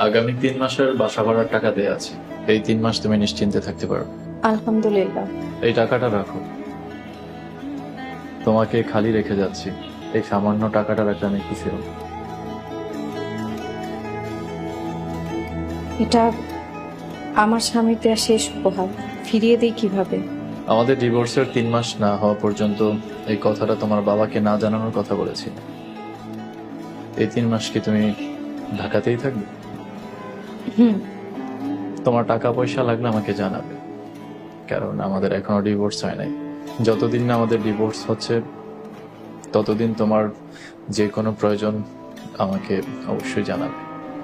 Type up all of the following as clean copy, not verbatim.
আগামী 3 মাসের বাসা ভাড়ার টাকা দেয়া আছে। এই 3 মাস তুমি নিশ্চিন্তে থাকতে পারো। আলহামদুলিল্লাহ। এই টাকাটা রাখো, তোমাকে খালি রেখে যাচ্ছি। এই সামান্য টাকাটা রাখলে আমি খুশি হব। এটা আমার স্বামীর দেয়া শেষ উপহার, ফিরিয়ে দিই কিভাবে? আমাদের ডিভোর্সের 3 মাস না হওয়া পর্যন্ত এই কথাটা তোমার বাবাকে না জানানোর কথা বলেছি। এই 3 মাস কি তুমি ঢাকাতেই থাকবে? হুম। তোমার টাকা পয়সা লাগলে আমাকে জানাবে, কারণ আমাদের এখনো ডিভোর্স হয় নাই। যতদিন না আমাদের ডিভোর্স হচ্ছে ততদিন তোমার যে কোনো প্রয়োজন আমাকে অবশ্যই জানাবে।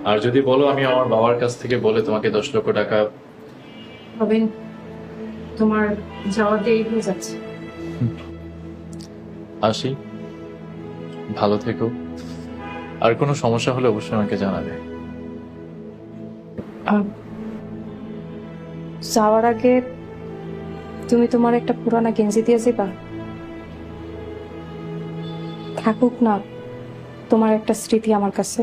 আর যদি বলো আমি আমার বাবার কাছ থেকে বলে তোমাকে 10 লক্ষ টাকা। রবিন, তোমার যাওয়া দেরি হয়ে যাচ্ছে। আসি, ভালো থেকো। আর কোনো সমস্যা হলে অবশ্যই আমাকে জানাবে। যাওয়ার আগে তুমি তোমার একটা পুরানা গেঞ্জি দিয়ে যাবা। থাকুক না তোমার একটা স্মৃতি আমার কাছে।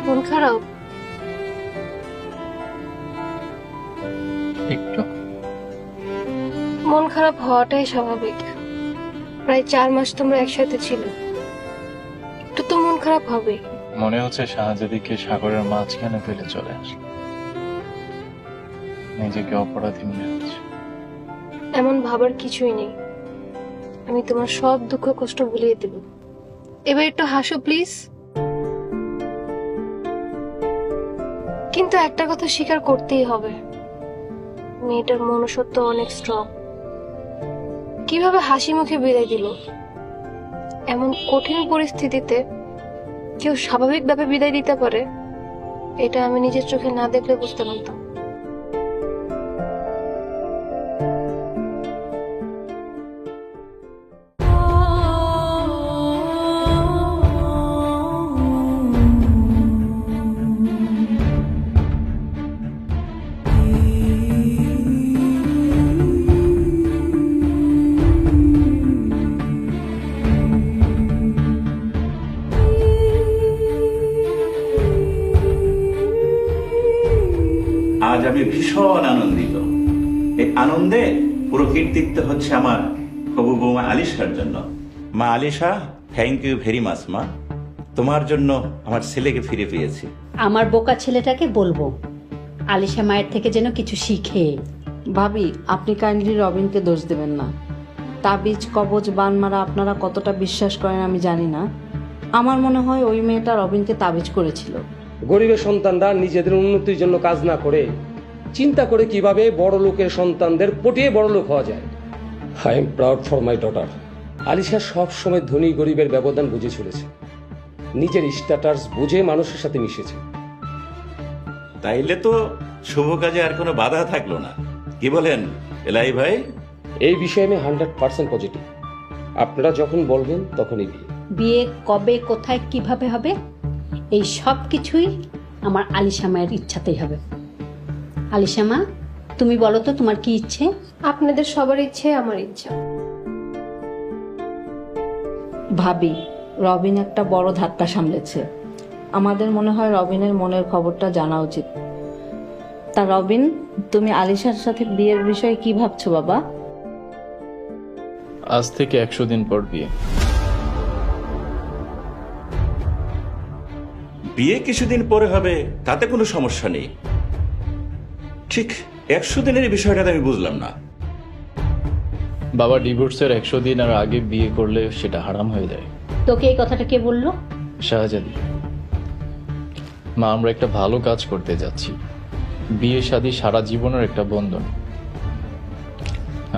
মন খারাপ? একটু মন খারাপ হওয়াটাই স্বাভাবিক। প্রায় 4 মাস তোমরা একসাথে ছিল, একটু তো মন খারাপ হবে। মনে হচ্ছে শাহজাদিকে সাগরের মাঝখানে ফেলে চলে আসলো। নিজেকে অপরাধী মনে হচ্ছে। এমন ভাবার কিছুই নেই, আমি তোমার সব দুঃখ কষ্ট ভুলিয়ে দেব। এবার একটু হাসো প্লিজ। কিন্তু একটা কথা স্বীকার করতেই হবে, মেয়েটার মনুষ্যত্ব অনেক স্ট্রং। কিভাবে হাসি মুখে বিদায় দিল। এমন কঠিন পরিস্থিতিতে কেউ স্বাভাবিকভাবে বিদায় দিতে পারে, এটা আমি নিজের চোখে না দেখলে বুঝতে পারতাম। আজ আমি ভীষণ আনন্দিত। এই আনন্দে পুরো কীর্তিত্ব হচ্ছে আমার হবু বৌমা আলিশার জন্য। মা Alisha, thank you very much মা। তোমার জন্য আমার ছেলেকে ফিরে পেয়েছি। আমার বোকা ছেলেটাকে বলবো আলিশা মায়ের থেকে যেন কিছু শিখে। ভাবি, আপনি কাইন্ডলি রবিনকে দোষ দেবেন না। তাবিজ কবজ বান মারা আপনারা কতটা বিশ্বাস করেন আমি জানি না। আমার মনে হয় ওই মেয়েটা রবিনকে তাবিজ করেছিল। গরিবের সন্তানরা নিজেদের উন্নতির জন্য কাজ না করে চিন্তা করে কিভাবে বড় লোকের সন্তানদের পটিয়ে বড় লোক হওয়া যায়। I am proud for my daughter. Alisha সব সময় ধনী গরিবের ব্যবধান বুঝে চলেছে, নিজের স্ট্যাটাস বুঝে মানুষের সাথে মিশেছে। তাইলে তো শুভ কাজে আর কোনো বাধা থাকলো না, কি বলেন এলাই ভাই? এই বিষয়ে আমি 100% পজিটিভ। আপনারা যখন বলবেন তখনই বিয়ে। বিয়ে কবে, কোথায়, কিভাবে হবে, এই সব কিছুই আমার আলিশা মায়ের ইচ্ছাতেই হবে। আলিশা মা, তুমি বলো তো তোমার কি ইচ্ছে? আপনাদের সবার ইচ্ছে আমার ইচ্ছা। ভাবি, রবিন একটা বড় ধাক্কা সামলেছে। আমাদের মনে হয় রবিনের মনের খবরটা জানা উচিত। তা রবিন, তুমি আলিশার সাথে বিয়ের বিষয়ে কি ভাবছো বাবা? আজ থেকে 100 দিন পর বিয়ে। বিয়ে কিছুদিন পরে হবে, তাতে কোনো সমস্যা নেই। ঠিক 100 দিনের বিষয়টা আমি বুঝলাম না। বাবা, ডিভোর্সের 100 দিন আর আগে বিয়ে করলে সেটা হারাম হয়ে যায়। তোকে এই কথাটা কে বললো? শাহজাদি মা, আমরা একটা ভালো কাজ করতে যাচ্ছি। বিয়ে শাদী সারা জীবনের একটা বন্ধন।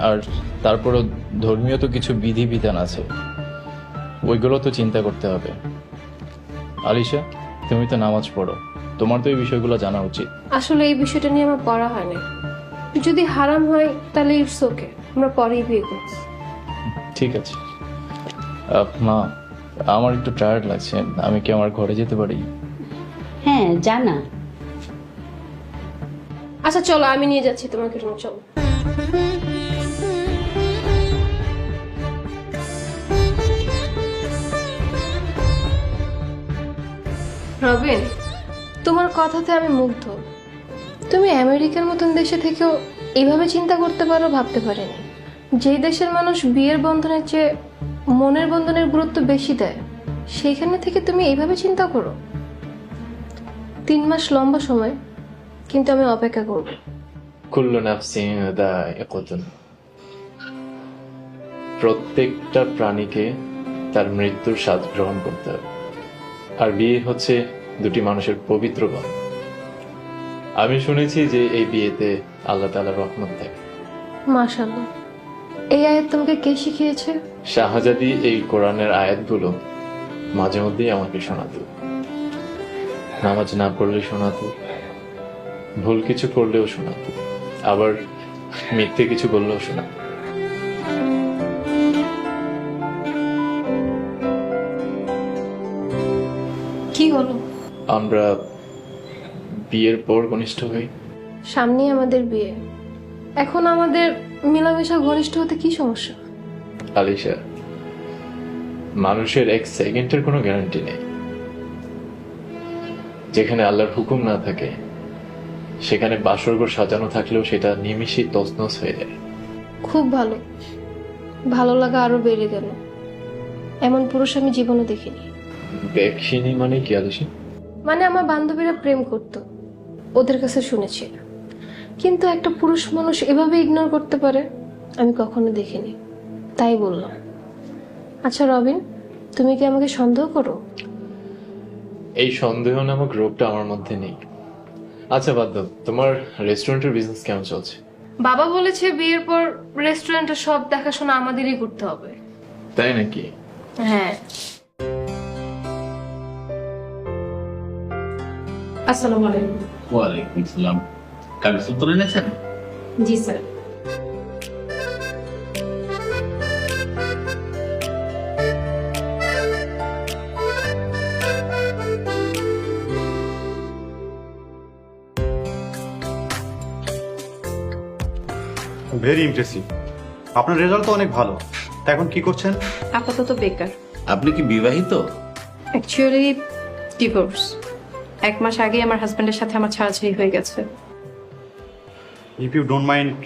আর তারপরও ধর্মীয় তো কিছু বিধিবিধান আছে, ওইগুলো তো চিন্তা করতে হবে। আলিশা, তুমি তো নামাজ পড়ো, তোমার তো এই বিষয়গুলো জানা উচিত। আসলে এই বিষয়টা নিয়ে আমার পড়া হয়নি। যদি হারাম হয় তাহলে ইটস ওকে, আমরা পরেই বিয়ে করছি। ঠিক আছে মা, আমার একটু টায়ার্ড লাগছে, আমি কি আমার ঘরে যেতে পারি? হ্যাঁ, জানা। আচ্ছা চলো, আমি নিয়ে যাচ্ছি তোমাকে রুমে, চলো। রবিন, তোমার কথাতে আমি মুগ্ধ। তুমি আমেরিকার মতন দেশে থেকেও এইভাবে চিন্তা করতে পারো, ভাবতে পারিনি। যেই দেশের মানুষ বিয়ের বন্ধনের চেয়ে মনের বন্ধনের গুরুত্ব বেশি দেয়, সেইখানে থেকে তুমি এইভাবে চিন্তা করো। 3 মাস লম্বা সময়, কিন্তু আমি অপেক্ষা করব। কুল্লু নাফসিন যায়িকাতুন। প্রত্যেকটা প্রাণীকে তার মৃত্যুর স্বাদ গ্রহণ করতে হবে। আর বিয়ে হচ্ছে দুটি মানুষের পবিত্র বন্ধন। আমি শুনেছি যে এই বিয়েতে আল্লাহ তাআলার রহমত থাকে। মাশাআল্লাহ, এই আয়াত তোমাকে কে শিখিয়েছে? শাহজাদি এই কোরআনের আয়াতগুলো মাঝে মধ্যেই আমাকে শোনাতো। নামাজ না পড়লে শোনাতো, ভুল কিছু করলেও শোনাতো, আবার মিথ্যে কিছু বললেও শোনাতো। কি হলো? আমরা বিয়ের পর ঘনিষ্ঠ হই। সামনেই আমাদের বিয়ে, এখন আমাদের মেলামেশা ঘনিষ্ঠ হতে কি সমস্যা? আলিশা, মানুষের 1 সেকেন্ডের কোনো গ্যারান্টি নেই। যেখানে আল্লাহর হুকুম না থাকে সেখানে বাসরঘর সাজানো থাকলেও সেটা নিমিষেই তছনছ হয়ে যায়। খুব ভালো, ভালো লাগা আরো বেড়ে গেল। এমন পুরুষ আমি জীবনে দেখিনি। দেখছিনি মানে কি আলিশা? মানে আমার বান্ধবীরা প্রেম করত, ওদের কাছে শুনেছি, কিন্তু একটা পুরুষ মানুষ এভাবে ইগনোর করতে পারে আমি কখনো দেখিনি, তাই বললাম। আচ্ছা রবিন, তুমি কি আমাকে সন্দেহ করো? এই সন্দেহ নামক রোগটা আমার মধ্যে নেই। আচ্ছা বাদ দাও, তোমার রেস্টুরেন্টের বিজনেস কেমন চলছে? বাবা বলেছে বিয়ের পর রেস্টুরেন্টের সব দেখাশোনা আমাদেরই করতে হবে। তাই নাকি? হ্যাঁ। আসসালামু আলাইকুম। ওয়ালাইকুম আসসালাম। কাগজপত্র এনেছেন? জি স্যার। Very impressive. আপনার রেজাল্ট তো অনেক ভালো। তা এখন কি করছেন? আপাতত বেকার। আপনি কি বিবাহিত? Actually divorce. 1 মাস আগে আমার হাজবেন্ডের সাথে আমার ছাড়াছাড়ি হয়ে গেছে। ইফ ইউ ডোন্ট মাইন্ড,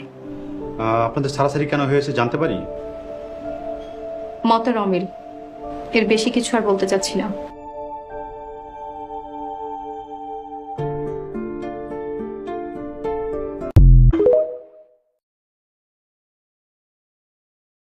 আপনাদের ছাড়াছাড়ি কেন হয়েছে জানতে পারি? মতের অমিল, এর বেশি কিছু আর বলতে চাচ্ছি না।